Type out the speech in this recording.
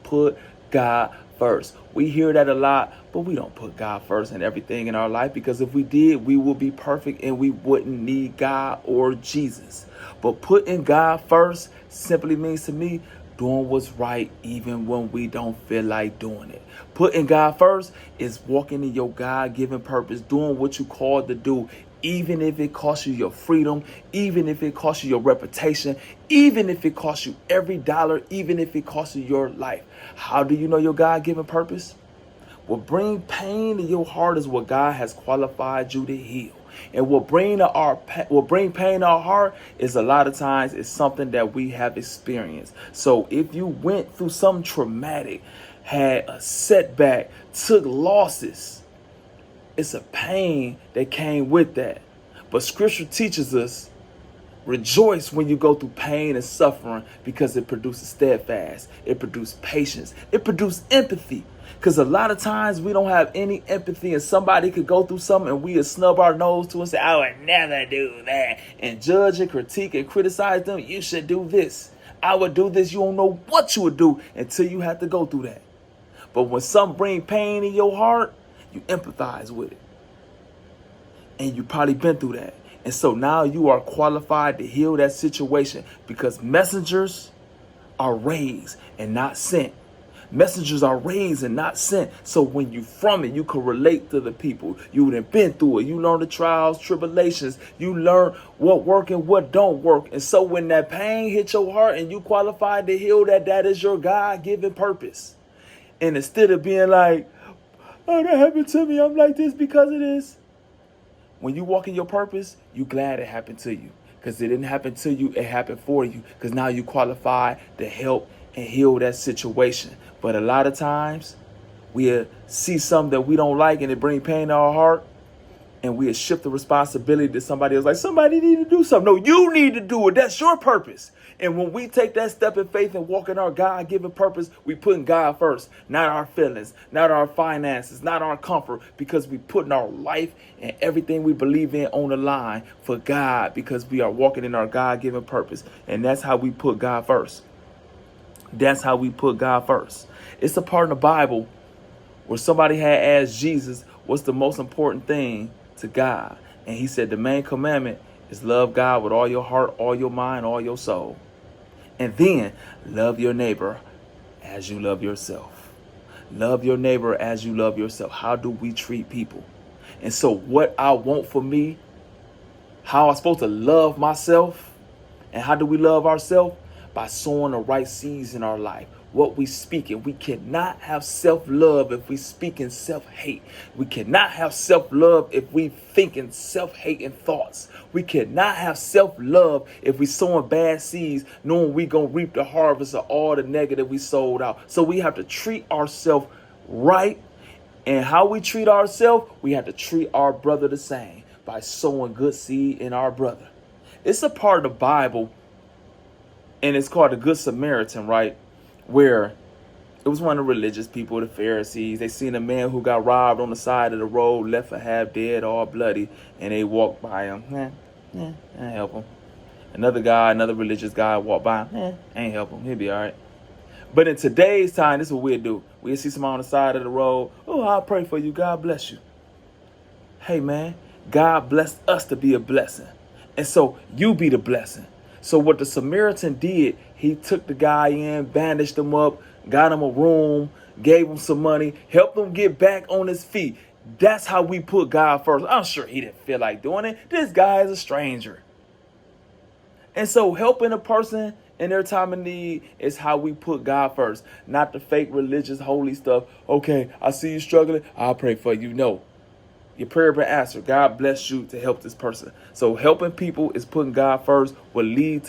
put God first. We hear that a lot, but we don't put God first in everything in our life, because if we did, we would be perfect and we wouldn't need God or Jesus. But putting God first simply means to me doing what's right even when we don't feel like doing it. Putting God first is walking in your God-given purpose, doing what you called to do, even if it costs you your freedom, even if it costs you your reputation, even if it costs you every dollar, even if it costs you your life. How do you know your God-given purpose? What bring pain to your heart is what God has qualified you to heal. And what bring pain to our heart is a lot of times is something that we have experienced. So if you went through something traumatic, had a setback, took losses, it's a pain that came with that. But scripture teaches us, rejoice when you go through pain and suffering, because it produces steadfast. It produces patience. It produces empathy. Because a lot of times we don't have any empathy, and somebody could go through something and we snub our nose to and say, I would never do that. And judge and critique and criticize them. You should do this. I would do this. You don't know what you would do until you have to go through that. But when something brings pain in your heart, you empathize with it. And you probably been through that. And so now you are qualified to heal that situation, because messengers are raised and not sent. Messengers are raised and not sent. So when you from it, you can relate to the people. You would have been through it. You learn the trials, tribulations. You learn what work and what don't work. And so when that pain hits your heart and you qualified to heal that, that is your God-given purpose. And instead of being like, oh, that happened to me, I'm like this because of this. When you walk in your purpose, you glad it happened to you, because it didn't happen to you. It happened for you, because now you qualify to help and heal that situation. But a lot of times we see something that we don't like and it brings pain to our heart, and we shift the responsibility to somebody else. Like, somebody need to do something. No, you need to do it. That's your purpose. And when we take that step in faith and walk in our God-given purpose, we putting God first, not our feelings, not our finances, not our comfort, because we putting our life and everything we believe in on the line for God, because we are walking in our God-given purpose. And that's how we put God first. That's how we put God first. It's a part in the Bible where somebody had asked Jesus, what's the most important thing to God? And he said the main commandment is love God with all your heart, all your mind, all your soul. And then love your neighbor as you love yourself. Love your neighbor as you love yourself. How do we treat people? And so what I want for me, how I'm supposed to love myself, and how do we love ourselves? By sowing the right seeds in our life. What we speaking. We cannot have self-love if we speaking self-hate. We cannot have self-love if we thinking self-hating thoughts. We cannot have self-love if we sowing bad seeds, knowing we gonna reap the harvest of all the negative we sowed out. So we have to treat ourselves right. And how we treat ourselves, we have to treat our brother the same, by sowing good seed in our brother. It's a part of the Bible, and it's called the Good Samaritan, right? Where it was one of the religious people, the Pharisees. They seen a man who got robbed on the side of the road, left for half dead, all bloody, and they walked by him. Ain't help him. Another religious guy walked by him. Ain't help him. He'll be all right. But in today's time, this is what we'll do. We'll see someone on the side of the road. Oh, I'll pray for you. God bless you. Hey, man, God blessed us to be a blessing. And so you be the blessing. So what the Samaritan did, he took the guy in, bandaged him up, got him a room, gave him some money, helped him get back on his feet. That's how we put God first. I'm sure he didn't feel like doing it. This guy is a stranger. And so helping a person in their time of need is how we put God first, not the fake religious holy stuff. Okay, I see you struggling, I'll pray for you. No. Your prayer been answered. God bless you to help this person. So helping people is putting God first, will lead to